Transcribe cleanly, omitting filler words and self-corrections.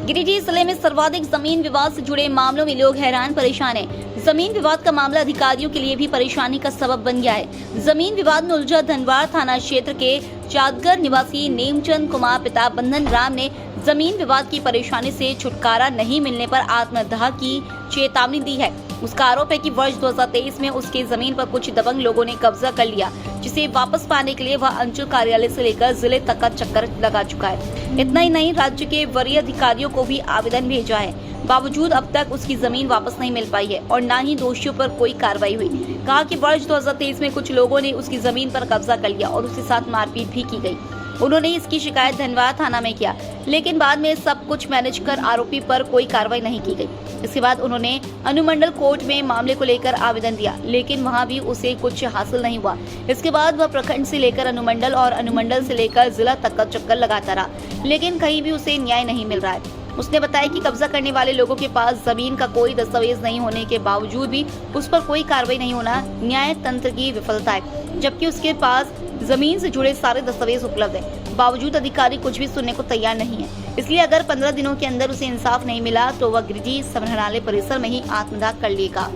गिरिडीह जिले में सर्वाधिक जमीन विवाद से जुड़े मामलों में लोग हैरान परेशान हैं। जमीन विवाद का मामला अधिकारियों के लिए भी परेशानी का सबब बन गया है। जमीन विवाद में उलझा धनवार थाना क्षेत्र के चादगर निवासी नेमचंद कुमार पिता बंधन राम ने जमीन विवाद की परेशानी से छुटकारा नहीं मिलने पर आत्मदाह की चेतावनी दी है। उसका आरोप है कि वर्ष 2023 में उसकी जमीन पर कुछ दबंग लोगों ने कब्जा कर लिया, जिसे वापस पाने के लिए वह अंचल कार्यालय से लेकर जिले तक का चक्कर लगा चुका है। इतना ही नहीं, राज्य के वरीय अधिकारियों को भी आवेदन भेजा है, बावजूद अब तक उसकी जमीन वापस नहीं मिल पाई है और न ही दोषियों पर कोई कार्रवाई हुई। कहा कि वर्ष 2023 में कुछ लोगों ने उसकी जमीन पर कब्जा कर लिया और उसके साथ मारपीट भी की गई। उन्होंने इसकी शिकायत धनवार थाना में किया, लेकिन बाद में सब कुछ मैनेज कर आरोपी पर कोई कार्रवाई नहीं की गई। इसके बाद उन्होंने अनुमंडल कोर्ट में मामले को लेकर आवेदन दिया, लेकिन वहां भी उसे कुछ हासिल नहीं हुआ। इसके बाद वह प्रखंड से लेकर अनुमंडल और अनुमंडल से लेकर जिला तक का चक्कर लगाता रहा, लेकिन कहीं भी उसे न्याय नहीं मिल रहा है। उसने बताया कि कब्जा करने वाले लोगों के पास जमीन का कोई दस्तावेज नहीं होने के बावजूद भी उस पर कोई कार्रवाई नहीं होना न्याय तंत्र की विफलता है, जबकि उसके पास जमीन से जुड़े सारे दस्तावेज उपलब्ध है। बावजूद अधिकारी कुछ भी सुनने को तैयार नहीं है। इसलिए अगर 15 दिनों के अंदर उसे इंसाफ नहीं मिला तो वह गिरिडीह संग्रहालय परिसर में ही आत्मदाह कर लेगा।